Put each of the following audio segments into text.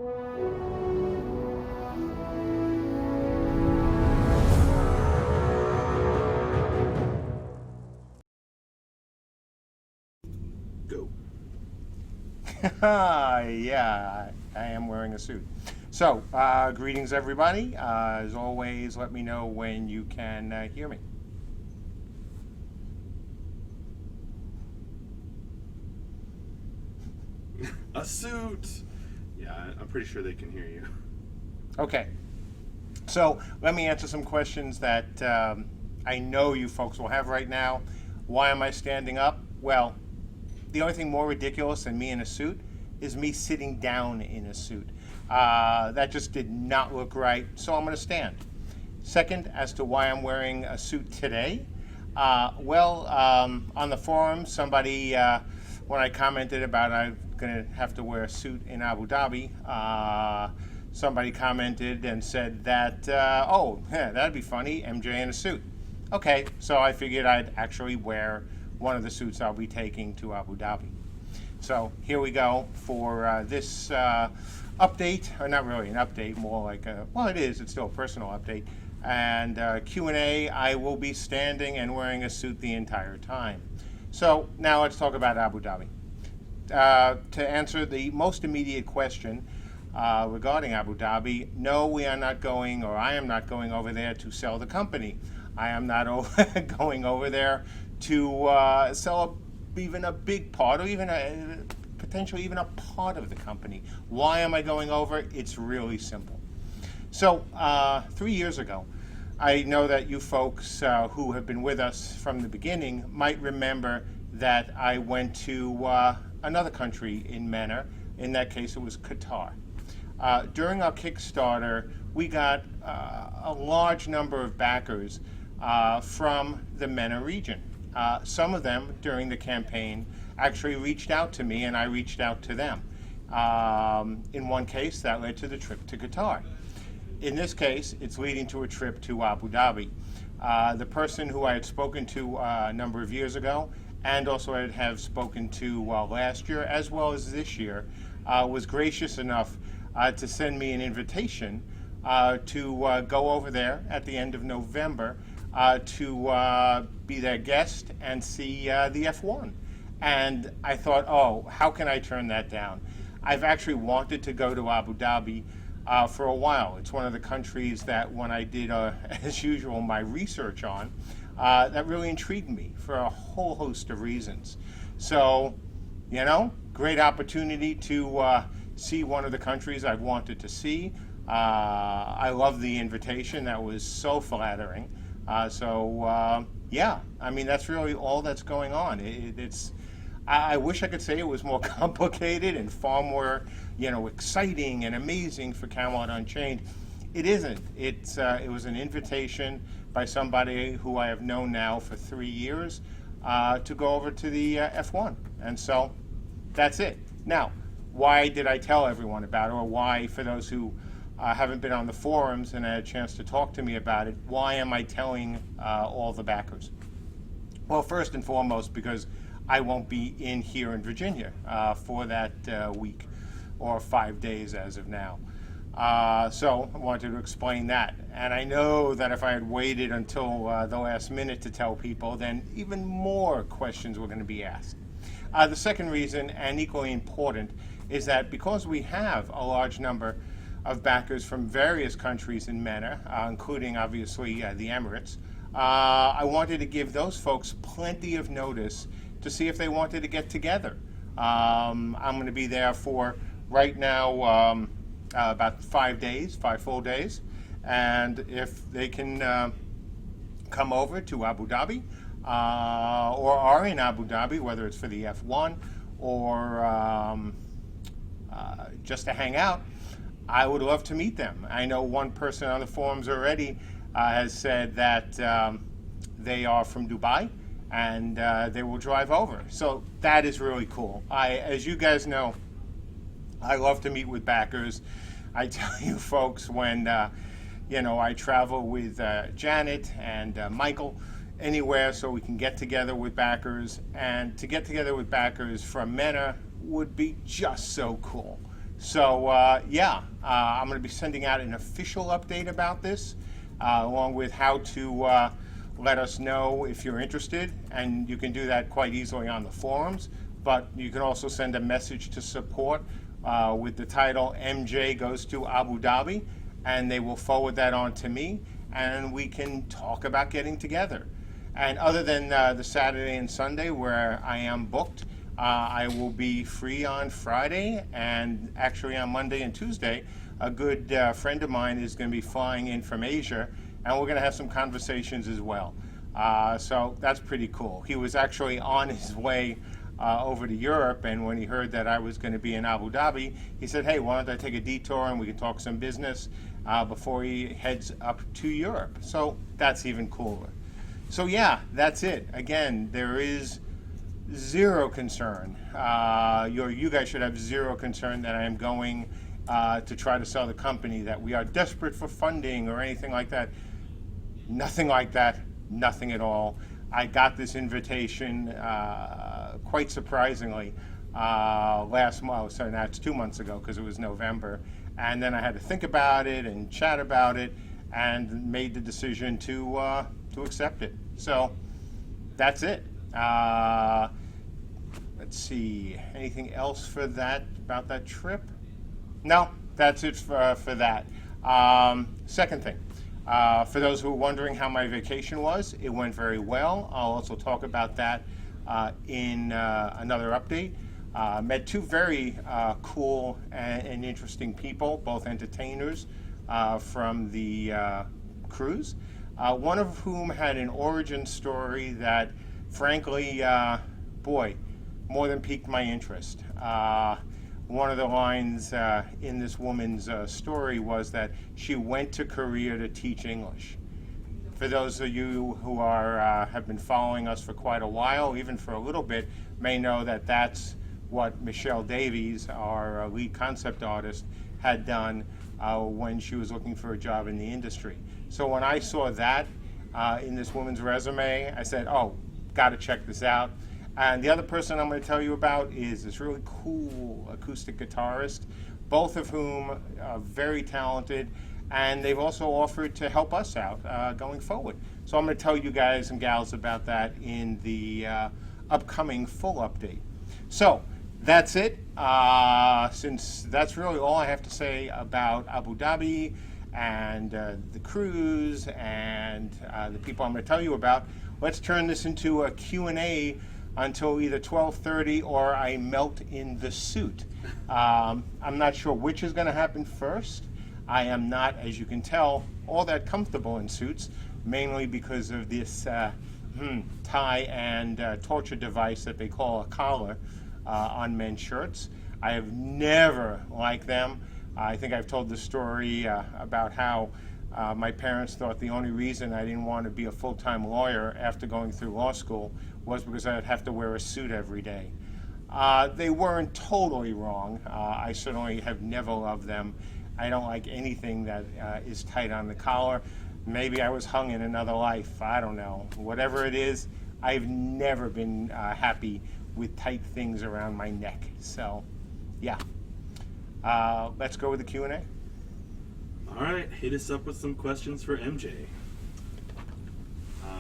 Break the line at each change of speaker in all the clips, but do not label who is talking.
Go.
Yeah, I am wearing a suit. So, greetings everybody. As always, let me know when you can hear me.
A suit. Yeah, I'm pretty sure they can hear you.
Okay, so let me answer some questions that I know you folks will have right now. Why am I standing up? Well, the only thing more ridiculous than me in a suit is me sitting down in a suit. That just did not look right, so I'm going to stand. Second, as to why I'm wearing a suit today, on the forum, somebody, when I commented about I'm going to have to wear a suit in Abu Dhabi, somebody commented and said that, that'd be funny, MJ in a suit. Okay, so I figured I'd actually wear one of the suits I'll be taking to Abu Dhabi. So here we go for this update, or not really an update, more like it's still a personal update. And Q&A, I will be standing and wearing a suit the entire time. So now let's talk about Abu Dhabi. To answer the most immediate question regarding Abu Dhabi, no, we are not going, or I am not going over there to sell the company. I am not going over there to sell even a big part, or even potentially even a part of the company. Why am I going over? It's really simple. So 3 years ago, I know that you folks who have been with us from the beginning might remember that I went to another country in MENA. In that case, it was Qatar. During our Kickstarter, we got a large number of backers from the MENA region. Some of them during the campaign actually reached out to me and I reached out to them. In one case, that led to the trip to Qatar. In this case, it's leading to a trip to Abu Dhabi. The person who I had spoken to a number of years ago, and also I have spoken to last year as well as this year, was gracious enough to send me an invitation to go over there at the end of November to be their guest and see the F1. And I thought, oh, how can I turn that down? I've actually wanted to go to Abu Dhabi for a while. It's one of the countries that when I did, as usual, my research on, that really intrigued me for a whole host of reasons. So, great opportunity to see one of the countries I've wanted to see. I love the invitation. That was so flattering. That's really all that's going on. I wish I could say it was more complicated and far more, exciting and amazing for Camelot Unchained. It isn't. It was an invitation by somebody who I have known now for 3 years to go over to the F1. And so that's it. Now, why did I tell everyone about it, or why, for those who haven't been on the forums and had a chance to talk to me about it, why am I telling all the backers? Well, first and foremost, because I won't be in here in Virginia for that week, or 5 days as of now. So I wanted to explain that. And I know that if I had waited until the last minute to tell people, then even more questions were going to be asked. The second reason, and equally important, is that because we have a large number of backers from various countries in MENA, including obviously the Emirates, I wanted to give those folks plenty of notice to see if they wanted to get together. I'm going to be there for, right now, about 5 days, 5 full days. And if they can come over to Abu Dhabi, or are in Abu Dhabi, whether it's for the F1 or just to hang out, I would love to meet them. I know one person on the forums already has said that they are from Dubai and they will drive over. So that is really cool. As you guys know, I love to meet with backers. I tell you folks, when I travel with Janet and Michael anywhere so we can get together with backers, and to get together with backers from MENA would be just so cool. So I'm going to be sending out an official update about this, along with how to let us know if you're interested, and you can do that quite easily on the forums. But you can also send a message to support with the title "MJ Goes to Abu Dhabi," and they will forward that on to me, and we can talk about getting together. And other than the Saturday and Sunday where I am booked, I will be free on Friday, and actually on Monday and Tuesday, a good friend of mine is going to be flying in from Asia, and we're going to have some conversations as well. So that's pretty cool. He was actually on his way over to Europe, and when he heard that I was going to be in Abu Dhabi, he said, hey, why don't I take a detour and we can talk some business before he heads up to Europe. So that's even cooler. So yeah, that's it. Again, there is zero concern. You guys should have zero concern that I am going to try to sell the company, that we are desperate for funding or anything like that. Nothing like that, nothing at all. I got this invitation quite surprisingly last month, so now it's 2 months ago because it was November, and then I had to think about it and chat about it and made the decision to accept it. So that's it. Let's see, anything else for that, about that trip? No, that's it for that. Second thing, for those who are wondering how my vacation was, it went very well. I'll also talk about that in another update. Met two very cool and interesting people, both entertainers from the cruise. One of whom had an origin story that, frankly, boy, more than piqued my interest. One of the lines in this woman's story was that she went to Korea to teach English. For those of you who have been following us for quite a while, even for a little bit, may know that that's what Michelle Davies, our lead concept artist, had done when she was looking for a job in the industry. So when I saw that in this woman's resume, I said, oh, got to check this out. And the other person I'm going to tell you about is this really cool acoustic guitarist, both of whom are very talented, and they've also offered to help us out going forward. So I'm going to tell you guys and gals about that in the upcoming full update. So that's it. Since that's really all I have to say about Abu Dhabi and the cruise and the people I'm going to tell you about, let's turn this into a Q&A until either 12:30 or I melt in the suit. I'm not sure which is going to happen first. I am not, as you can tell, all that comfortable in suits, mainly because of this tie and torture device that they call a collar on men's shirts. I have never liked them. I think I've told the story about how my parents thought the only reason I didn't want to be a full-time lawyer after going through law school was because I'd have to wear a suit every day. They weren't totally wrong. I certainly have never loved them. I don't like anything that is tight on the collar. Maybe I was hung in another life. I don't know. Whatever it is, I've never been happy with tight things around my neck. So, yeah. Let's go with the Q&A.
All right, hit us up with some questions for MJ.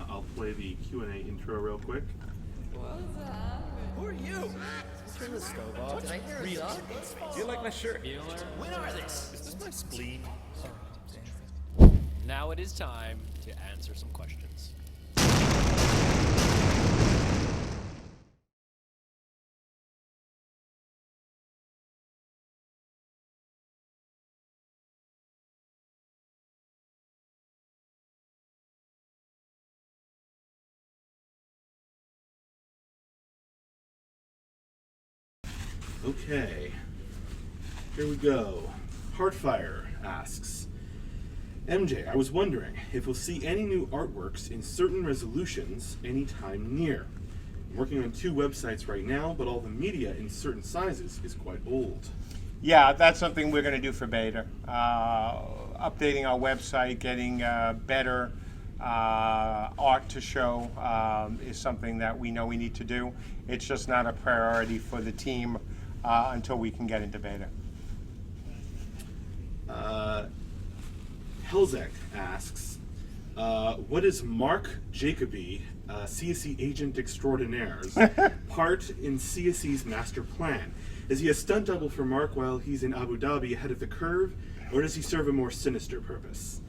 I'll play the Q&A intro real quick.
Who are you? Turn the stove off. Did I hear a dog?
Do you like my shirt?
When are this?
Is this my spleen?
Now it is time to answer some questions.
Okay, here we go. Heartfire asks, MJ, I was wondering if we'll see any new artworks in certain resolutions anytime near. I'm working on 2 websites right now, but all the media in certain sizes is quite old.
Yeah, that's something we're going to do for beta. Updating our website, getting better art to show is something that we know we need to do. It's just not a priority for the team until we can get into beta.
Helzek asks, what is Mark Jacoby, CSE agent extraordinaire's part in CSE's master plan? Is he a stunt double for Mark while he's in Abu Dhabi ahead of the curve, or does he serve a more sinister purpose?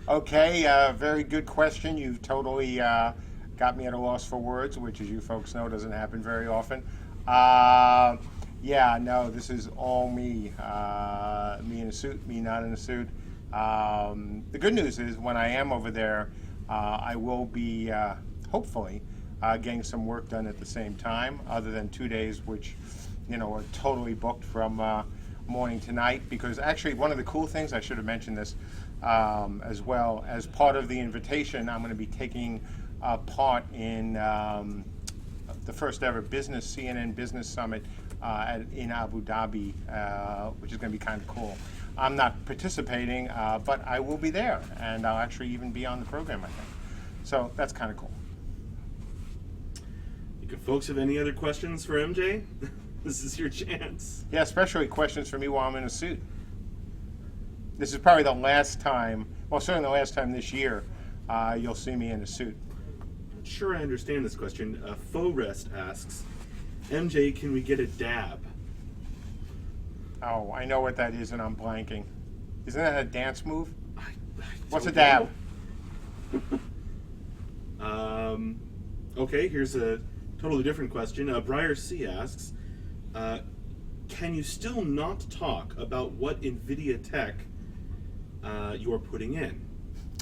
Okay, very good question. You've totally got me at a loss for words, which, as you folks know, doesn't happen very often. Yeah, no, this is all me. Me in a suit, me not in a suit. The good news is when I am over there, I will be, hopefully, getting some work done at the same time, other than 2 days, which, are totally booked from morning to night. Because actually, one of the cool things, I should have mentioned this as well, as part of the invitation, I'm going to be taking part in the first ever CNN Business Summit in Abu Dhabi, which is going to be kind of cool. I'm not participating, but I will be there, and I'll actually even be on the program, I think. So that's kind of cool.
You folks have any other questions for MJ? This is your chance.
Yeah, especially questions for me while I'm in a suit. This is probably the last time, well, certainly the last time this year, you'll see me in a suit.
Not sure I understand this question. Faux Rest asks, MJ, can we get a dab?
Oh, I know what that is, and I'm blanking. Isn't that a dance move?
I
What's a
don't
dab?
know. Okay, here's a totally different question. Briar C asks, can you still not talk about what NVIDIA tech you are putting in?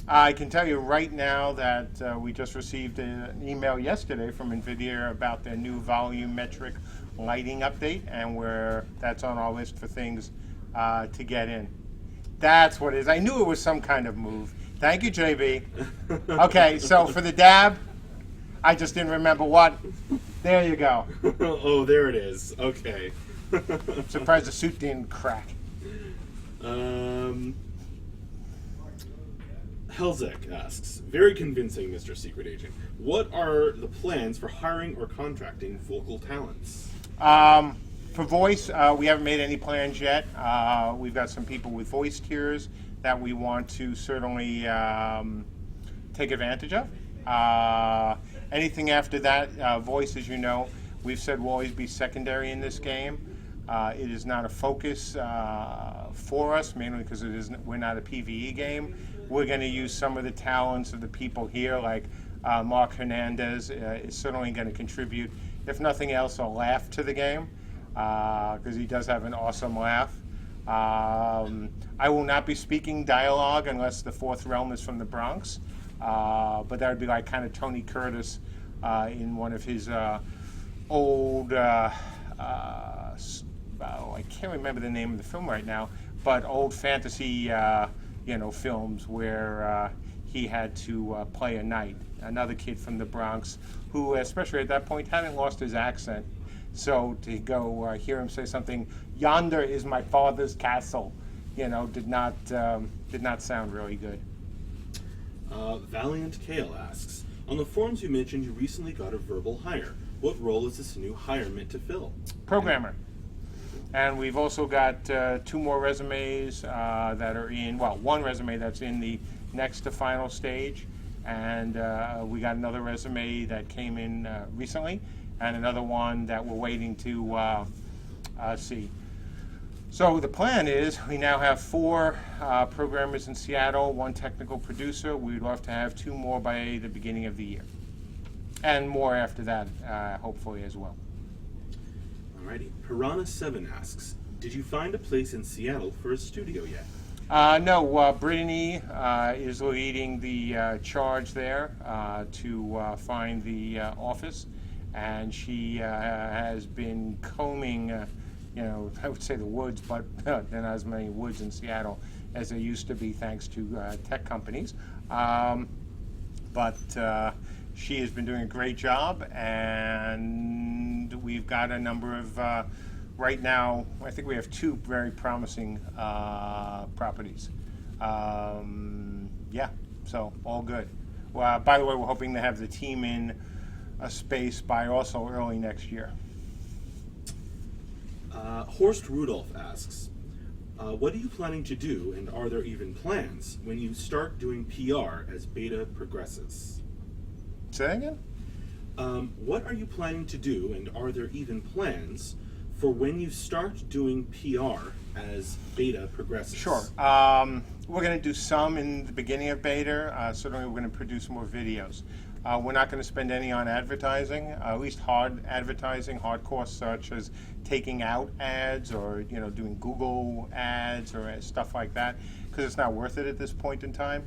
I can tell you right now that we just received an email yesterday from NVIDIA about their new volumetric lighting update, and that's on our list for things to get in. That's what it is. I knew it was some kind of move. Thank you, JB. Okay, so for the dab, I just didn't remember what. There you go.
Oh, there it is. Okay.
I'm surprised the suit didn't crack.
Helzek asks, very convincing, Mr. Secret Agent. What are the plans for hiring or contracting vocal talents?
For voice, we haven't made any plans yet. We've got some people with voice tiers that we want to certainly take advantage of. Anything after that, voice, as you know, we've said will always be secondary in this game. It is not a focus for us, mainly because we're not a PvE game. We're going to use some of the talents of the people here, like Mark Hernandez is certainly going to contribute, if nothing else, a laugh to the game, because he does have an awesome laugh. I will not be speaking dialogue unless the fourth realm is from the Bronx, but that would be like kind of Tony Curtis in one of his old, I can't remember the name of the film right now, but old fantasy films where he had to play a knight, another kid from the Bronx who, especially at that point, hadn't lost his accent. So to go hear him say something, "Yonder is my father's castle," did not sound really good.
Valiant Kale asks, on the forums you mentioned you recently got a verbal hire. What role is this new hire meant to fill?
Programmer. And we've also got 2 more resumes that are in, one resume that's in the next to final stage, and we got another resume that came in recently, and another one that we're waiting to see. So the plan is we now have 4 programmers in Seattle, 1 technical producer. We'd love to have 2 more by the beginning of the year, and more after that, hopefully as well.
Alrighty. Piranha7 asks, did you find a place in Seattle for a studio yet?
No, Brittany is leading the charge there to find the office, and she has been combing, I would say the woods, but there are not as many woods in Seattle as there used to be thanks to tech companies. But she has been doing a great job, and we've got a number of, right now, I think we have 2 very promising properties. Yeah, so all good. Well, by the way, we're hoping to have the team in a space by also early next year.
Horst Rudolph asks, what are you planning to do, and are there even plans when you start doing PR as beta progresses?
Say that again?
What are you planning to do, and are there even plans for when you start doing PR as beta progresses?
Sure. We're going to do some in the beginning of beta. Certainly, we're going to produce more videos. We're not going to spend any on advertising, at least hard advertising, hardcore, such as taking out ads or doing Google ads or stuff like that, because it's not worth it at this point in time.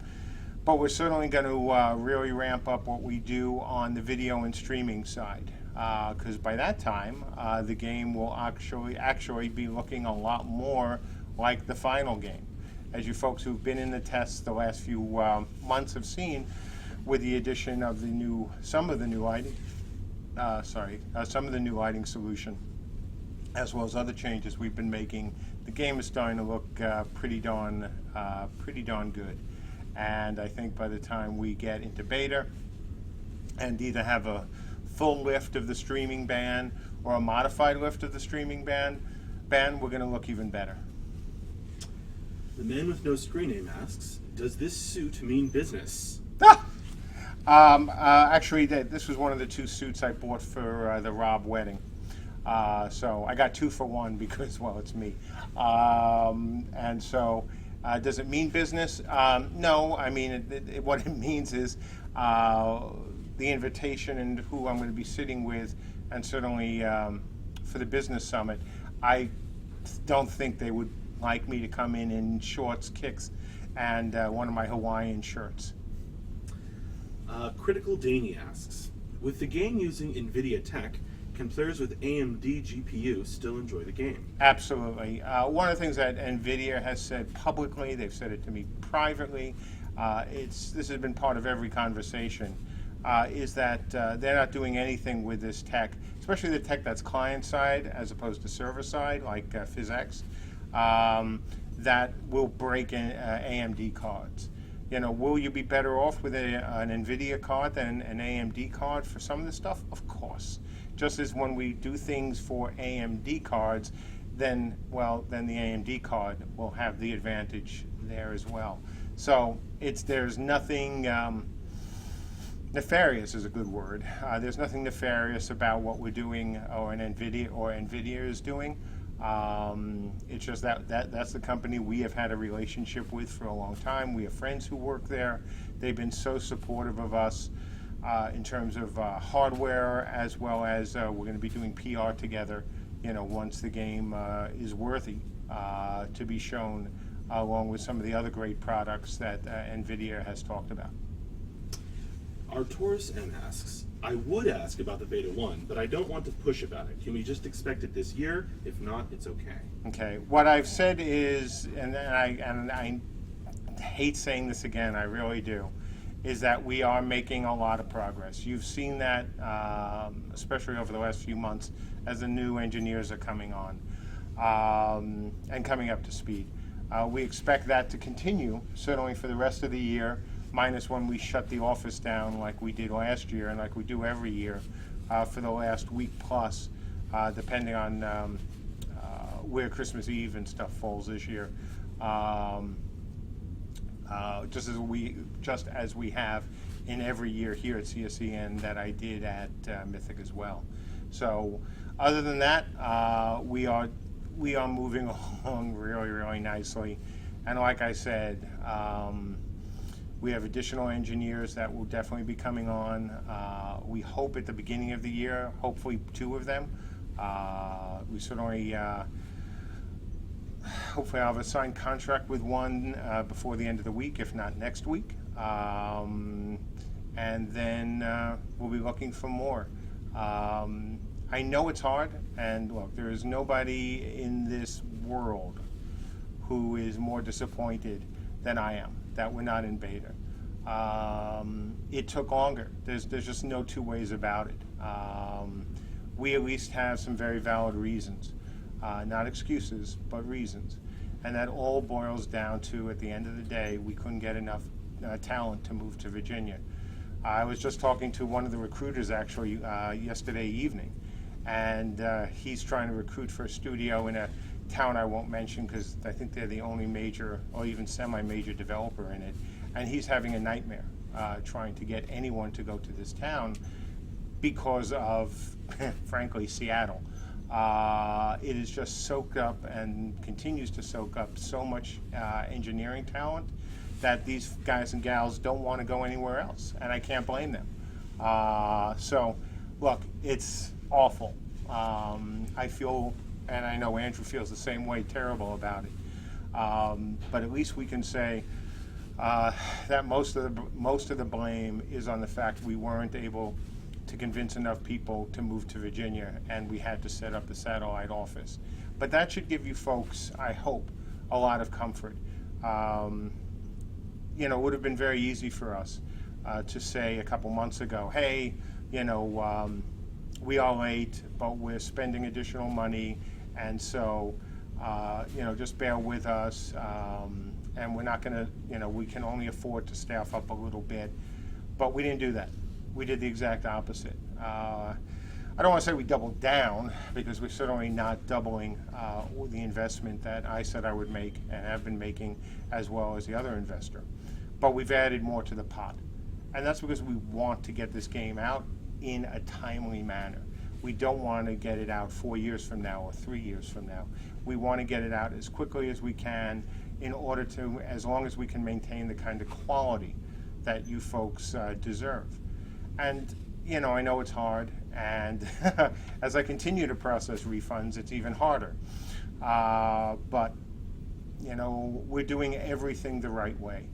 But we're certainly going to really ramp up what we do on the video and streaming side, because by that time the game will actually be looking a lot more like the final game, as you folks who've been in the tests the last few months have seen, with the addition of some of the new lighting solution, as well as other changes we've been making. The game is starting to look pretty darn good. And I think by the time we get into beta and either have a full lift of the streaming ban or a modified lift of the streaming ban, we're going to look even better.
The man with no screen name asks, does this suit mean business?
Actually, this was one of the 2 suits I bought for the Rob wedding. So I got 2 for 1 because, well, it's me. And so... does it mean business? No. I mean, what it means is the invitation and who I'm going to be sitting with, and certainly for the business summit, I don't think they would like me to come in shorts, kicks, and one of my Hawaiian shirts.
Critical Daney asks, with the game using NVIDIA tech, can players with AMD GPU still enjoy the game?
Absolutely. One of the things that NVIDIA has said publicly, they've said it to me privately, this has been part of every conversation, is that they're not doing anything with this tech, especially the tech that's client-side as opposed to server-side, like PhysX, that will break AMD cards. Will you be better off with an NVIDIA card than an AMD card for some of this stuff? Of course. Just as when we do things for AMD cards, then the AMD card will have the advantage there as well. So there's nothing nefarious is a good word. There's nothing nefarious about what we're doing or NVIDIA is doing. It's just that's the company we have had a relationship with for a long time. We have friends who work there. They've been so supportive of us. In terms of hardware, as well as we're going to be doing PR together, once the game is worthy to be shown, along with some of the other great products that NVIDIA has talked about.
Arturus M asks, I would ask about the Beta 1, but I don't want to push about it. Can we just expect it this year? If not, it's okay.
Okay. What I've said is, and I hate saying this again, I really do, is that we are making a lot of progress. You've seen that, especially over the last few months, as the new engineers are coming on and coming up to speed. We expect that to continue, certainly for the rest of the year, minus when we shut the office down like we did last year and like we do every year for the last week plus, depending on where Christmas Eve and stuff falls this year. Just as we have in every year here at CSE and that I did at Mythic as well. So other than that, we are moving along really, really nicely. And like I said, we have additional engineers that will definitely be coming on. We hope at the beginning of the year, hopefully 2 of them. We certainly hopefully I'll have a signed contract with one before the end of the week, if not next week. And then we'll be looking for more. I know it's hard, and look, there is nobody in this world who is more disappointed than I am that we're not in beta. It took longer. There's just no 2 ways about it. We at least have some very valid reasons. Not excuses, but reasons. And that all boils down to, at the end of the day, we couldn't get enough talent to move to Virginia. I was just talking to one of the recruiters actually yesterday evening, and he's trying to recruit for a studio in a town I won't mention because I think they're the only major or even semi-major developer in it, and he's having a nightmare trying to get anyone to go to this town because of, frankly, Seattle. It is just soaked up and continues to soak up so much engineering talent that these guys and gals don't want to go anywhere else, and I can't blame them. So, look, it's awful. I feel, and I know Andrew feels the same way, terrible about it. But at least we can say that most of the blame is on the fact we weren't able to convince enough people to move to Virginia, and we had to set up the satellite office. But that should give you folks, I hope, a lot of comfort. You know, it would have been very easy for us to say a couple months ago, hey, you know, we are late, but we're spending additional money, and so, you know, just bear with us, and we're not gonna, you know, we can only afford to staff up a little bit. But we didn't do that. We did the exact opposite. I don't want to say we doubled down, because we're certainly not doubling the investment that I said I would make and have been making, as well as the other investor. But we've added more to the pot. And that's because we want to get this game out in a timely manner. We don't want to get it out 4 years from now or 3 years from now. We want to get it out as quickly as we can in order to, as long as we can maintain the kind of quality that you folks deserve. And, you know, I know it's hard, and as I continue to process refunds, it's even harder. But, you know, we're doing everything the right way.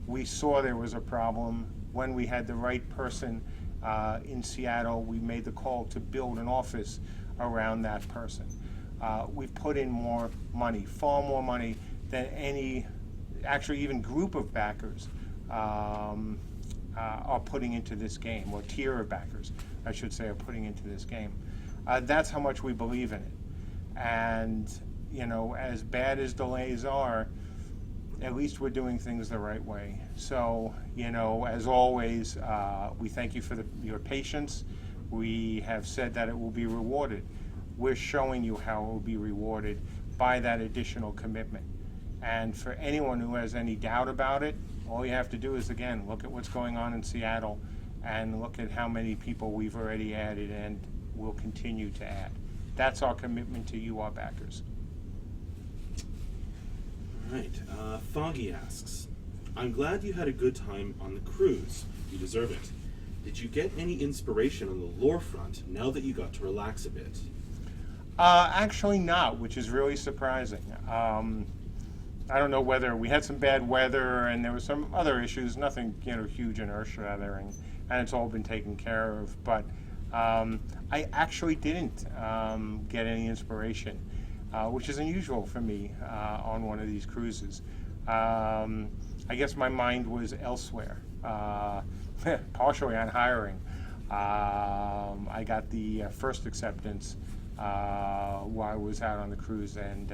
We saw there was a problem. When we had the right person in Seattle, we made the call to build an office around that person. We've put in more money, far more money than any, actually even group of backers are putting into this game, or tier of backers, I should say, are putting into this game. That's how much we believe in it. And, you know, as bad as delays are, at least we're doing things the right way. So, you know, as always, we thank you for your patience. We have said that it will be rewarded. We're showing you how it will be rewarded by that additional commitment. And for anyone who has any doubt about it, all you have to do is, again, look at what's going on in Seattle and look at how many people we've already added and will continue to add. That's our commitment to you, our backers.
All right. Foggy asks, I'm glad you had a good time on the cruise. You deserve it. Did you get any inspiration on the lore front now that you got to relax a bit?
Actually not, which is really surprising. I don't know whether we had some bad weather and there were some other issues, nothing, you know, huge and earth-shattering, and it's all been taken care of. But I actually didn't get any inspiration, which is unusual for me on one of these cruises. I guess my mind was elsewhere, partially on hiring. I got the first acceptance while I was out on the cruise, and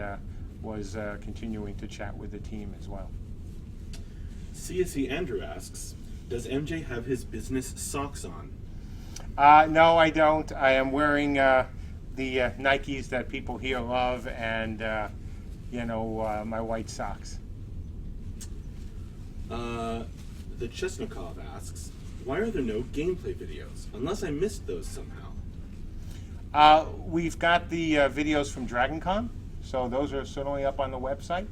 was continuing to chat with the team as well.
CSE Andrew asks, does MJ have his business socks on?
No, I don't. I am wearing the Nikes that people here love, and you know, my white socks.
The Chesnikov asks, why are there no gameplay videos? Unless I missed those somehow.
We've got the videos from DragonCon, so those are certainly up on the website.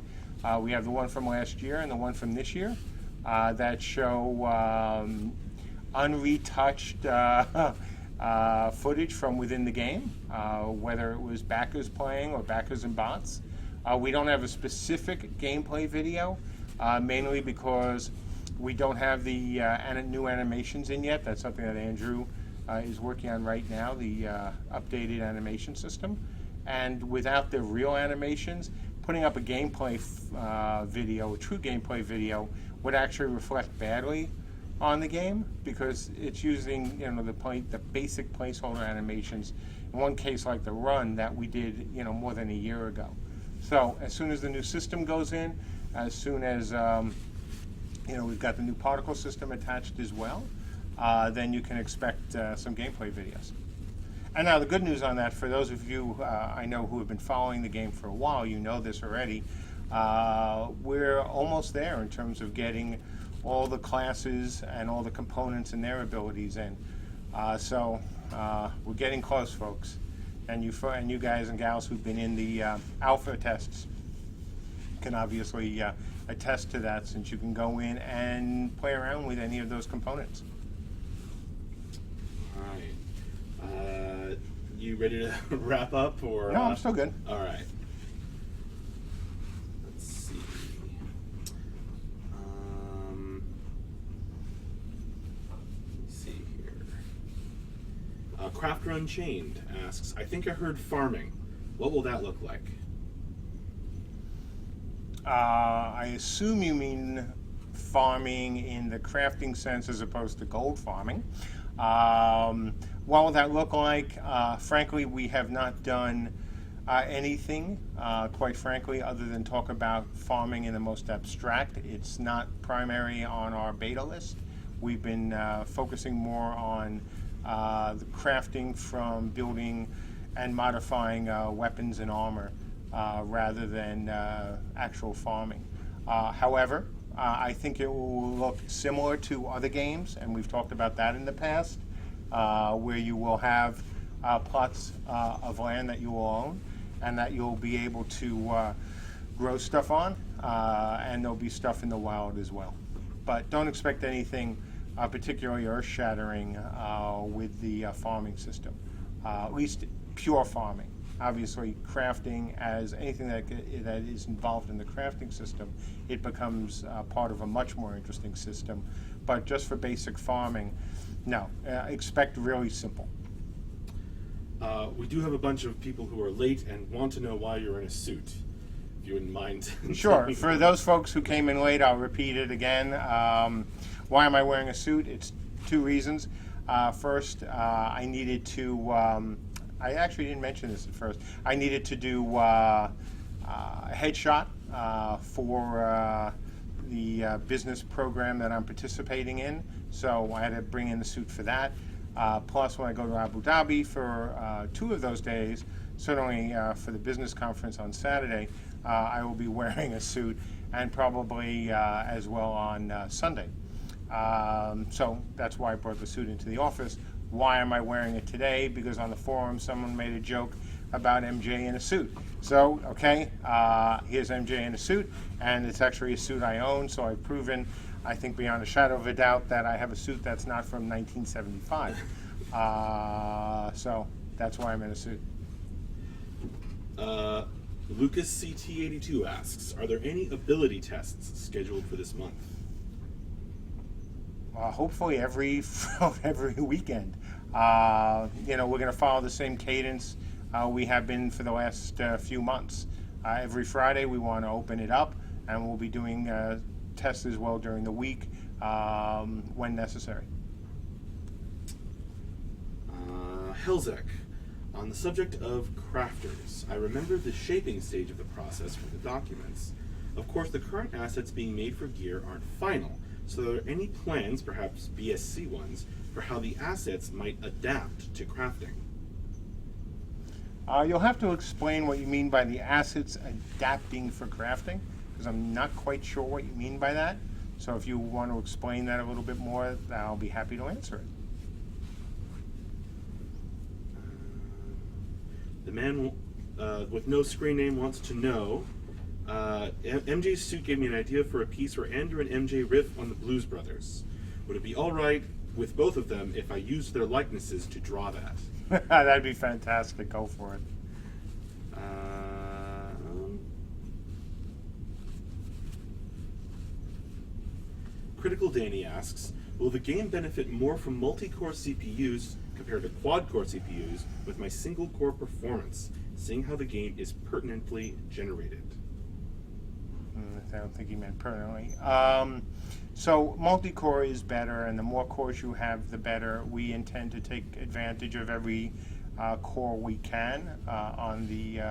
We have the one from last year and the one from this year that show unretouched footage from within the game, whether it was backers playing or backers and bots. We don't have a specific gameplay video, mainly because we don't have the new animations in yet. That's something that Andrew is working on right now, the updated animation system. And without the real animations, putting up a gameplay video, a true gameplay video, would actually reflect badly on the game, because it's using, you know, the basic placeholder animations. In one case, like the run that we did, you know, more than a year ago. So as soon as the new system goes in, as soon as you know, we've got the new particle system attached as well, then you can expect some gameplay videos. And now the good news on that, for those of you I know who have been following the game for a while, you know this already. We're almost there in terms of getting all the classes and all the components and their abilities in. So we're getting close, folks. And you guys and gals who've been in the alpha tests can obviously attest to that, since you can go in and play around with any of those components.
All right. You ready to wrap up, or?
No, I'm still good.
All right. Let's see. Let's see here. Crafter Unchained asks, I think I heard farming. What will that look like?
I assume you mean farming in the crafting sense as opposed to gold farming. What will that look like? Frankly, we have not done anything, quite frankly, other than talk about farming in the most abstract. It's not primary on our beta list. We've been focusing more on the crafting from building and modifying weapons and armor rather than actual farming. However, I think it will look similar to other games, and we've talked about that in the past, where you will have plots of land that you will own and that you'll be able to grow stuff on, and there'll be stuff in the wild as well. But don't expect anything particularly earth-shattering with the farming system, at least pure farming. Obviously, crafting, as anything that is involved in the crafting system, it becomes part of a much more interesting system. But just for basic farming, no, expect really simple.
We do have a bunch of people who are late and want to know why you're in a suit. If you wouldn't mind.
Sure. For those folks who came in late, I'll repeat it again. Why am I wearing a suit? It's two reasons. First, I needed to. I actually didn't mention this at first. I needed to do a headshot for the business program that I'm participating in, so I had to bring in the suit for that. Plus, when I go to Abu Dhabi for 2 of those days, certainly for the business conference on Saturday, I will be wearing a suit, and probably as well on Sunday. So that's why I brought the suit into the office. Why am I wearing it today? Because on the forum someone made a joke about MJ in a suit. So, okay, here's MJ in a suit, and it's actually a suit I own, so I've proven, I think beyond a shadow of a doubt, that I have a suit that's not from 1975. So that's why I'm in a suit.
Lucas CT82 asks, are there any ability tests scheduled for this month?
Hopefully every weekend. We're going to follow the same cadence we have been for the last few months. Every Friday we want to open it up, and we'll be doing tests as well during the week when necessary.
Helzek, on the subject of crafters, I remember the shaping stage of the process for the documents. Of course, the current assets being made for gear aren't final, so are there any plans, perhaps BSC ones, for how the assets might adapt to crafting?
You'll have to explain what you mean by the assets adapting for crafting, because I'm not quite sure what you mean by that. So if you want to explain that a little bit more, I'll be happy to answer it.
The man with no screen name wants to know, MJ's suit gave me an idea for a piece where Andrew and MJ riff on the Blues Brothers. Would it be all right with both of them if I used their likenesses to draw that?
That'd be fantastic. Go for it.
Critical Danny asks, will the game benefit more from multi-core CPUs compared to quad-core CPUs with my single-core performance, seeing how the game is pertinently generated?
I don't think he meant permanently. So multi-core is better, and the more cores you have, the better. We intend to take advantage of every core we can on the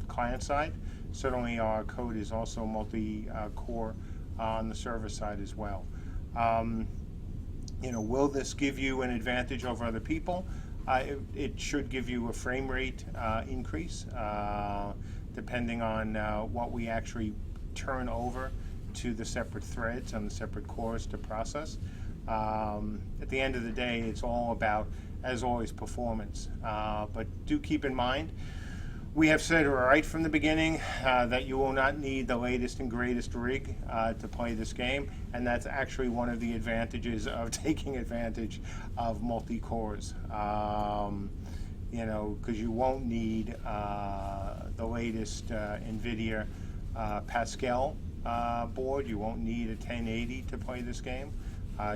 client side. Certainly our code is also multi-core on the server side as well. Will this give you an advantage over other people? It should give you a frame rate increase, depending on what we actually turn over to the separate threads on the separate cores to process. At the end of the day, it's all about, as always, performance. But do keep in mind, we have said right from the beginning that you will not need the latest and greatest rig to play this game, and that's actually one of the advantages of taking advantage of multi-cores. You know, because you won't need the latest NVIDIA Pascal board. You won't need a 1080 to play this game.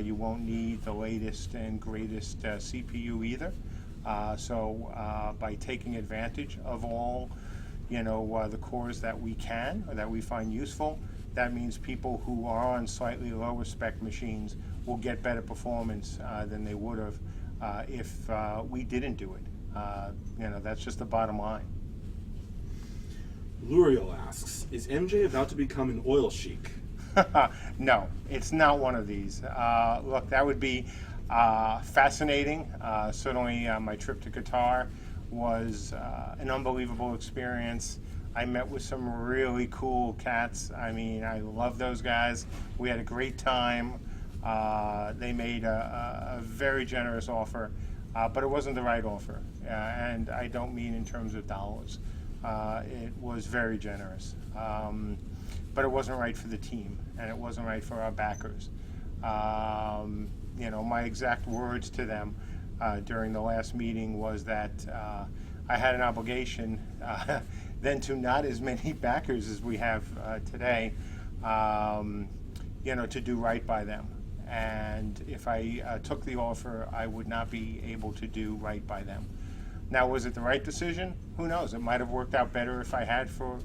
You won't need the latest and greatest CPU either. So by taking advantage of all, you know, the cores that we can or that we find useful, that means people who are on slightly lower spec machines will get better performance than they would have if we didn't do it. You know, that's just the bottom line.
Luriel asks, is MJ about to become an oil sheik?
No, it's not one of these. Look, that would be fascinating. Certainly my trip to Qatar was an unbelievable experience. I met with some really cool cats. I mean, I love those guys. We had a great time. They made a very generous offer, but it wasn't the right offer. And I don't mean in terms of dollars. It was very generous. But it wasn't right for the team, and it wasn't right for our backers. You know, my exact words to them during the last meeting was that I had an obligation then to not as many backers as we have today, you know, to do right by them. And if I took the offer, I would not be able to do right by them. Now, was it the right decision? Who knows? It might have worked out better if I had for,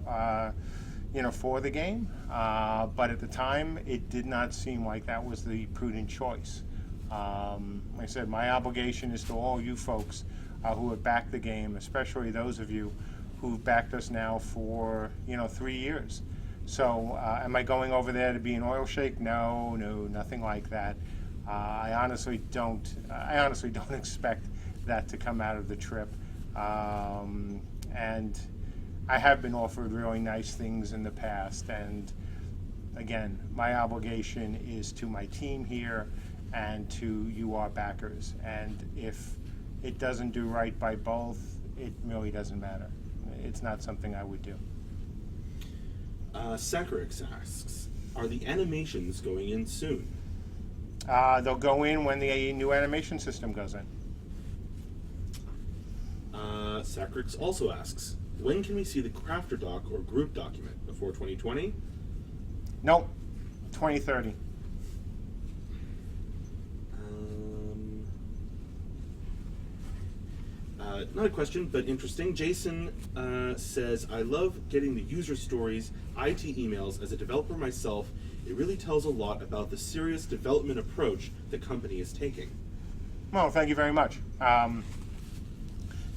you know, for the game. But at the time, it did not seem like that was the prudent choice. Like I said, my obligation is to all you folks who have backed the game, especially those of you who've backed us now for, you know, 3 years. So am I going over there to be an oil sheik? No, nothing like that. I honestly don't expect that to come out of the trip. And I have been offered really nice things in the past. And again, my obligation is to my team here and to you, our backers. And if it doesn't do right by both, it really doesn't matter. It's not something I would do.
Sakurix asks, are the animations going in soon?
They'll go in when the new animation system goes in.
Sakurix also asks, when can we see the crafter doc or group document? Before 2020?
Nope, 2030.
Not a question, but interesting. Jason says, I love getting the user stories, IT emails. As a developer myself, it really tells a lot about the serious development approach the company is taking.
Well, thank you very much.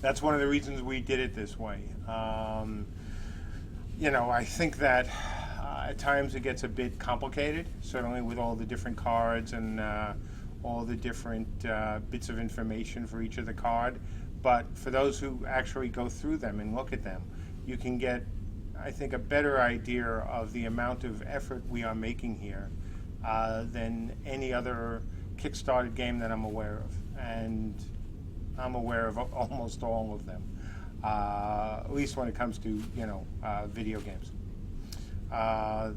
That's one of the reasons we did it this way. You know, I think that at times it gets a bit complicated, certainly with all the different cards and all the different bits of information for each of the card. But for those who actually go through them and look at them, you can get, I think, a better idea of the amount of effort we are making here than any other Kickstarted game that I'm aware of. And I'm aware of almost all of them, at least when it comes to, you know, video games.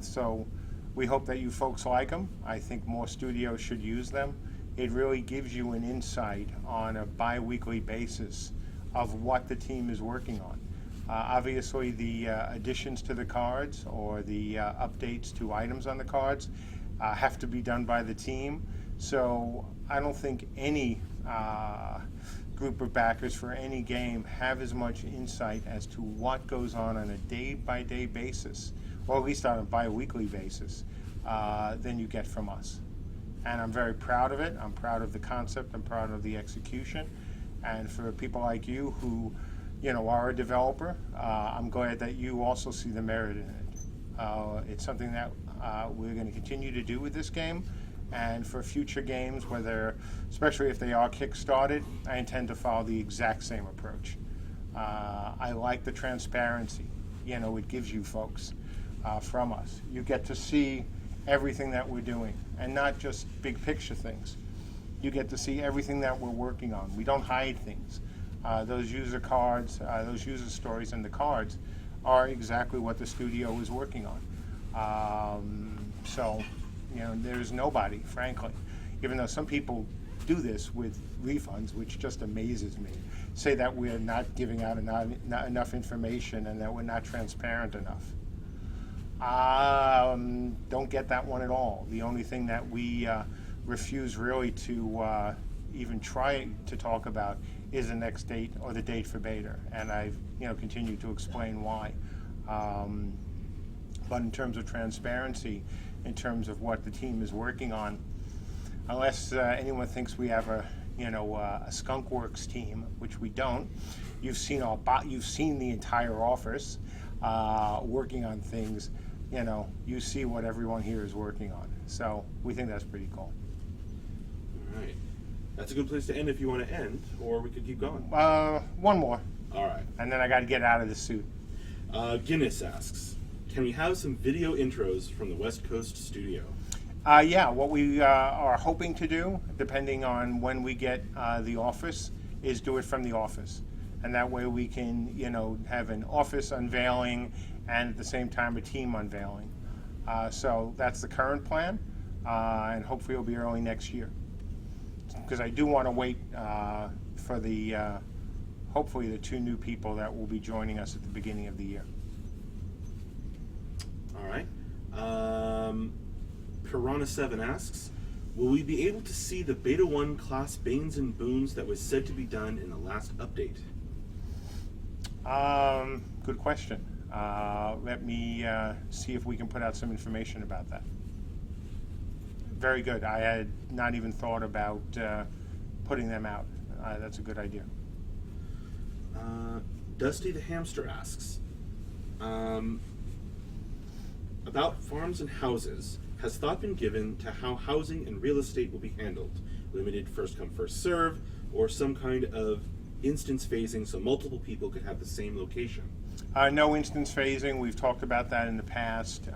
So we hope that you folks like them. I think more studios should use them. It really gives you an insight on a bi-weekly basis of what the team is working on. Obviously, the additions to the cards or the updates to items on the cards have to be done by the team. So I don't think any group of backers for any game have as much insight as to what goes on a day-by-day basis, or at least on a bi-weekly basis, than you get from us. And I'm very proud of it. I'm proud of the concept. I'm proud of the execution. And for people like you who, you know, are a developer, I'm glad that you also see the merit in it. It's something that we're going to continue to do with this game, And for future games, especially if they are kick-started, I intend to follow the exact same approach. I like the transparency. It gives you folks from us. You get to see everything that we're doing, and not just big picture things. You get to see everything that we're working on. We don't hide things. Those user cards, those user stories and the cards are exactly what the studio is working on. So, there's nobody, frankly, even though some people do this with refunds, which just amazes me, say that we're not giving out not enough information and that we're not transparent enough. Don't get that one at all. The only thing that we refuse really to even try to talk about is the next date or the date for beta, and I've continued to explain why. But in terms of transparency, in terms of what the team is working on, unless anyone thinks we have a Skunk Works team, which we don't, you've seen the entire office working on things. You see what everyone here is working on. So we think that's pretty cool.
All right. That's a good place to end if you want to end, or we could keep going.
One more.
All right.
And then I got to get out of the suit.
Guinness asks, can we have some video intros from the West Coast studio?
Yeah, what we are hoping to do, depending on when we get the office, is do it from the office. And that way we can, have an office unveiling and at the same time a team unveiling. So that's the current plan, and hopefully it'll be early next year. Because I do want to wait for hopefully the 2 new people that will be joining us at the beginning of the year.
All right. Piranha7 asks, will we be able to see the Beta 1 class Banes and Boons that was said to be done in the last update?
Good question. Let me see if we can put out some information about that. Very good. I had not even thought about putting them out. That's a good idea.
Dusty the Hamster asks, about farms and houses, has thought been given to how housing and real estate will be handled? Limited first come, first serve, or some kind of instance phasing so multiple people could have the same location?
No instance phasing. We've talked about that in the past.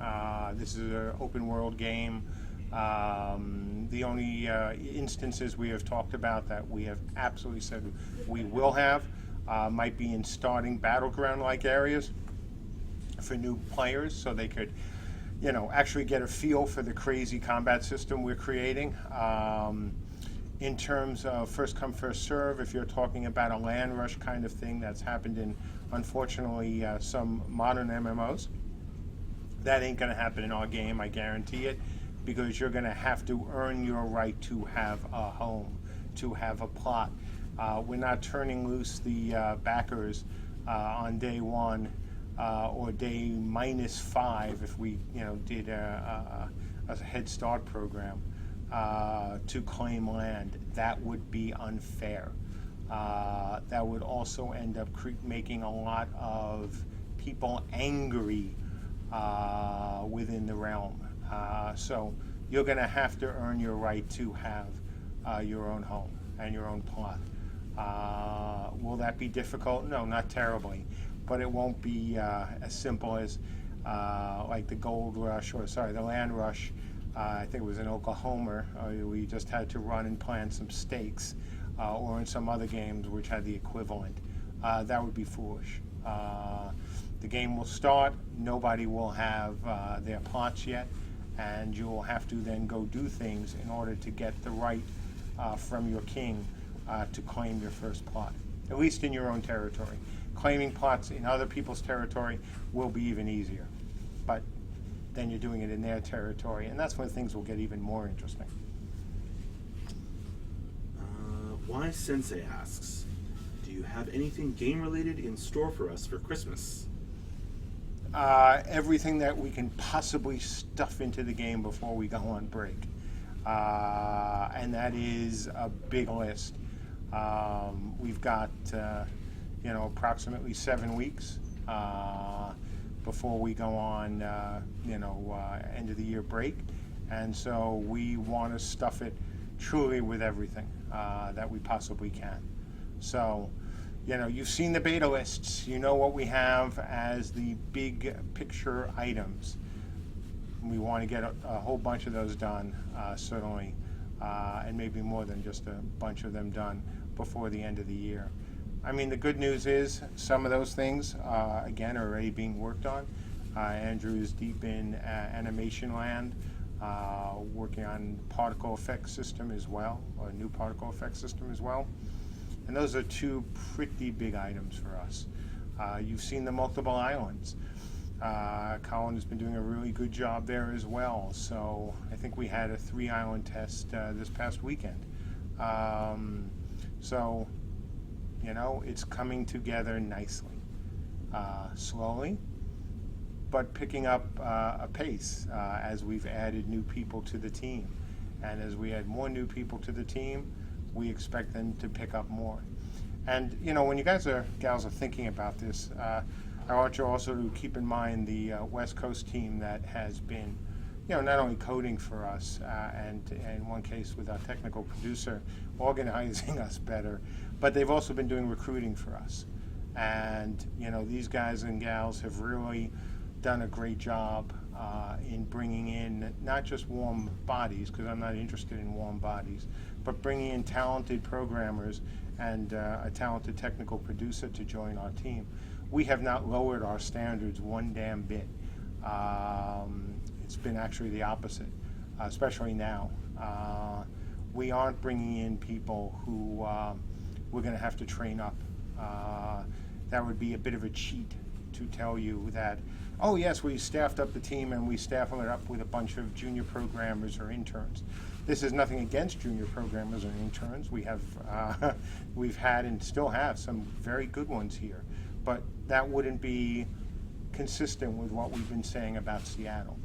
This is an open world game. The only instances we have talked about that we have absolutely said we will have might be in starting battleground-like areas for new players, so they could, actually get a feel for the crazy combat system we're creating. In terms of first come, first serve, if you're talking about a land rush kind of thing that's happened in, unfortunately, some modern MMOs, that ain't going to happen in our game, I guarantee it, because you're going to have to earn your right to have a home, to have a plot. We're not turning loose the backers on day 1 or day -5 if we, did a Head Start program to claim land. That would be unfair. That would also end up making a lot of people angry within the realm. So you're going to have to earn your right to have your own home and your own plot. Will that be difficult? No, not terribly, but it won't be as simple as like the gold rush, the land rush. I think it was in Oklahoma. We just had to run and plant some stakes, or in some other games which had the equivalent. That would be foolish. The game will start. Nobody will have their plots yet, and you will have to then go do things in order to get the right from your king to claim your first plot, at least in your own territory. Claiming plots in other people's territory will be even easier, but then you're doing it in their territory, and that's when things will get even more interesting.
Why Sensei asks, do you have anything game related in store for us for Christmas?
Everything that we can possibly stuff into the game before we go on break, and that is a big list. We've got approximately 7 weeks before we go on end of the year break, And so we want to stuff it truly with everything that we possibly can. So, you've seen the beta lists. You know what we have as the big picture items. We want to get a whole bunch of those done, certainly, and maybe more than just a bunch of them done before the end of the year. I mean, the good news is some of those things, again, are already being worked on. Andrew is deep in animation land, working on particle effect system as well, or a new particle effect system as well. And those are two pretty big items for us. You've seen the multiple islands. Colin has been doing a really good job there as well. So I think we had a 3-island test this past weekend. So, it's coming together nicely, slowly, but picking up a pace as we've added new people to the team. And as we add more new people to the team, we expect them to pick up more. And, when you gals are thinking about this, I want you also to keep in mind the West Coast team that has been, not only coding for us, and in one case with our technical producer organizing us better, but they've also been doing recruiting for us. And, these guys and gals have really done a great job in bringing in not just warm bodies, because I'm not interested in warm bodies, but bringing in talented programmers and a talented technical producer to join our team. We have not lowered our standards one damn bit. It's been actually the opposite, especially now. We aren't bringing in people who we're going to have to train up. That would be a bit of a cheat to tell you that, oh yes, we staffed up the team and we staffed it up with a bunch of junior programmers or interns. This is nothing against junior programmers or interns. We have, we've had and still have some very good ones here, but that wouldn't be consistent with what we've been saying about Seattle.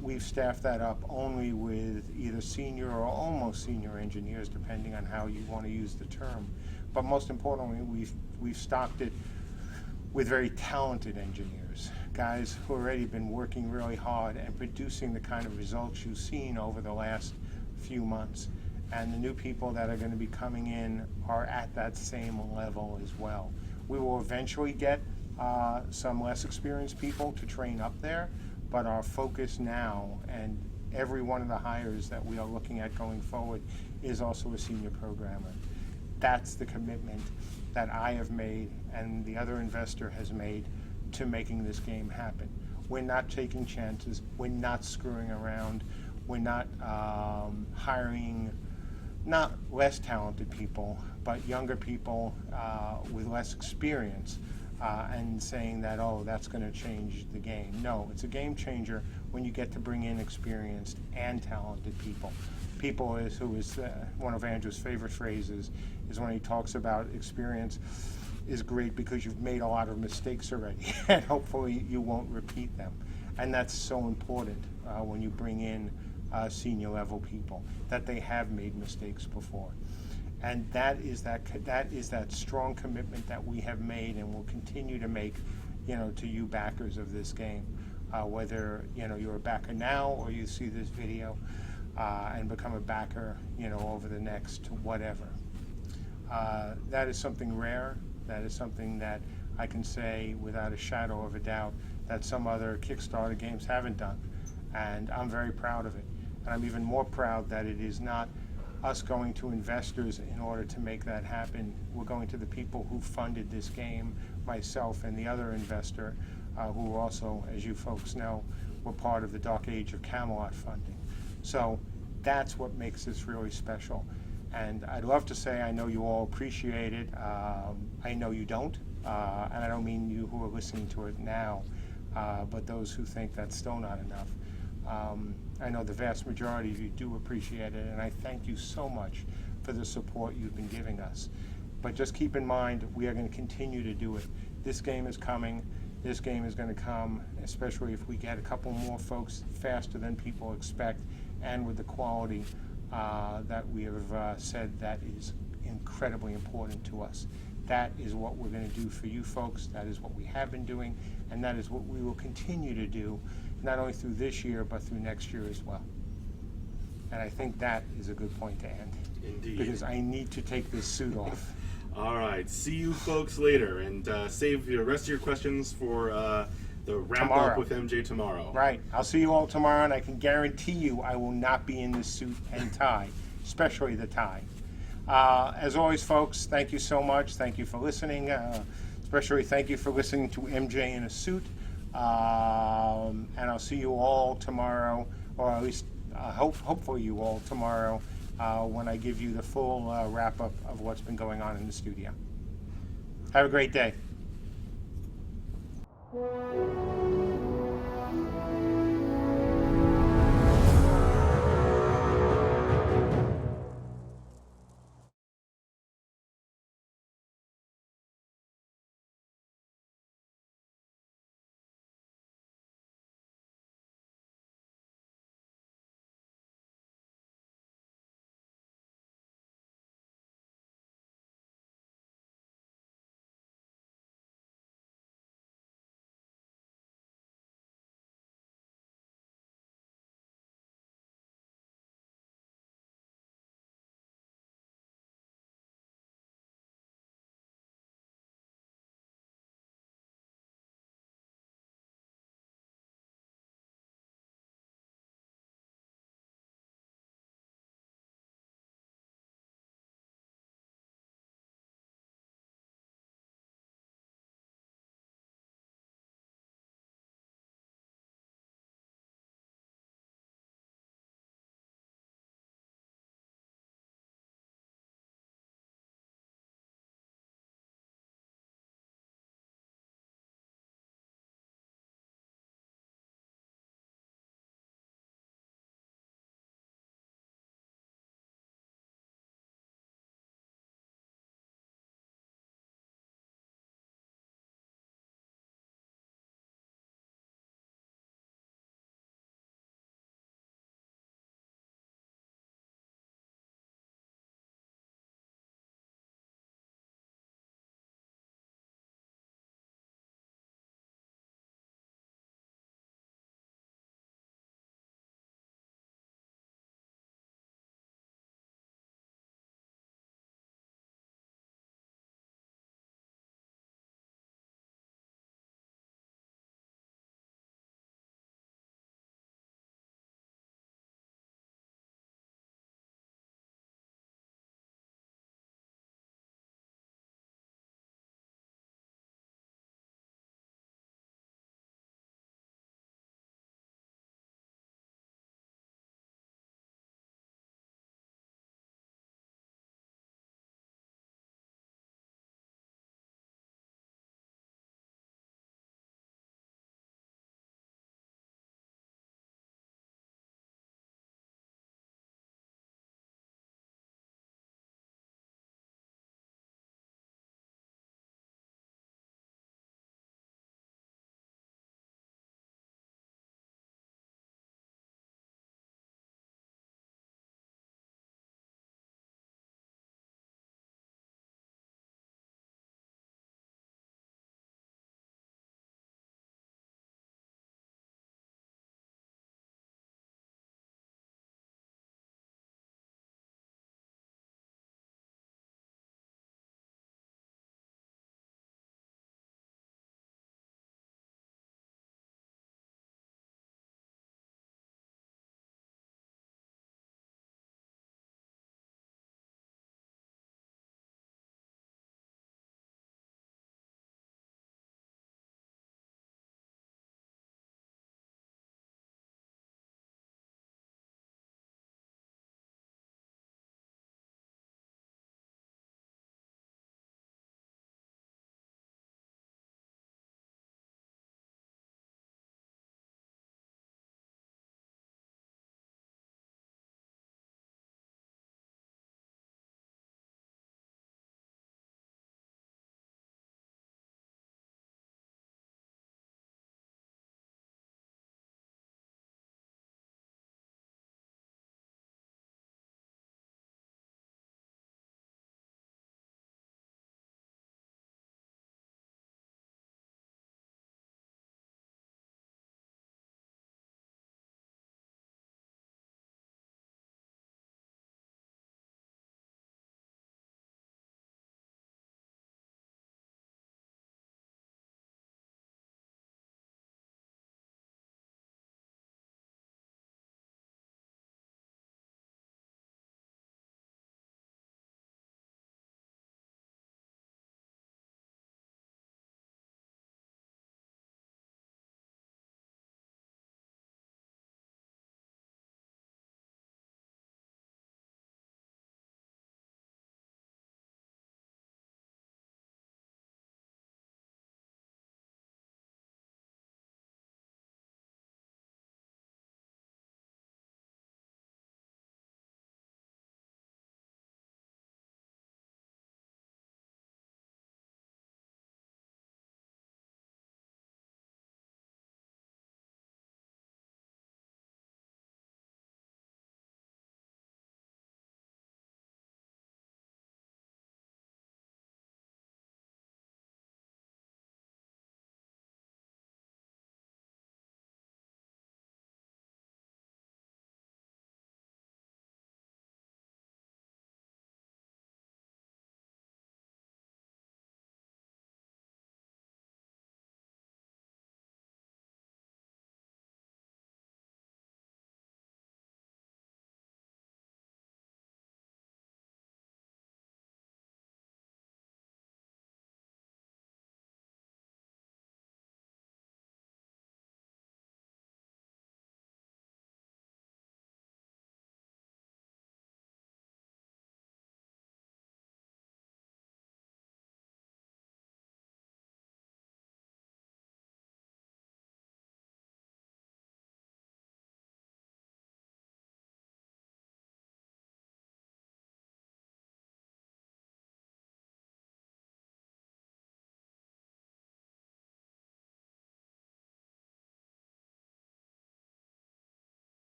We've staffed that up only with either senior or almost senior engineers, depending on how you want to use the term. But most importantly, we've stocked it with very talented engineers, guys who already been working really hard and producing the kind of results you've seen over the last few months. And the new people that are going to be coming in are at that same level as well. We will eventually get some less experienced people to train up there, but our focus now and every one of the hires that we are looking at going forward is also a senior programmer. That's the commitment that I have made and the other investor has made to making this game happen. We're not taking chances. We're not screwing around. We're not hiring not less talented people, but younger people with less experience and saying that, oh, that's going to change the game. No, it's a game changer when you get to bring in experienced and talented people. People is who is one of Andrew's favorite phrases is when he talks about experience is great because you've made a lot of mistakes already and hopefully you won't repeat them. And that's so important when you bring in senior level people, that they have made mistakes before. And that is that strong commitment that we have made and will continue to make, to you backers of this game, whether you're a backer now or you see this video and become a backer, over the next whatever. That is something rare. That is something that I can say without a shadow of a doubt that some other Kickstarter games haven't done, and I'm very proud of it. And I'm even more proud that it is not us going to investors in order to make that happen. We're going to the people who funded this game, myself and the other investor, who also, as you folks know, were part of the Dark Age of Camelot funding. So that's what makes this really special. And I'd love to say I know you all appreciate it. I know you don't, and I don't mean you who are listening to it now, but those who think that's still not enough. I know the vast majority of you do appreciate it, and I thank you so much for the support you've been giving us. But just keep in mind, we are going to continue to do it. This game is coming. This game is going to come, especially if we get a couple more folks faster than people expect, and with the quality that we have said that is incredibly important to us. That is what we're going to do for you folks. That is what we have been doing, and that is what we will continue to do, not only through this year, but through next year as well. And I think that is a good point to end.
Indeed.
Because I need to take this suit off.
All right. See you folks later, and save the rest of your questions for the wrap up
Tomorrow.
with MJ tomorrow.
Right. I'll see you all tomorrow, and I can guarantee you I will not be in this suit and tie, especially the tie. As always, folks, thank you so much. Thank you for listening. Especially thank you for listening to MJ in a suit. And I'll see you all tomorrow, or at least hopefully you all tomorrow, when I give you the full wrap up of what's been going on in the studio. Have a great day.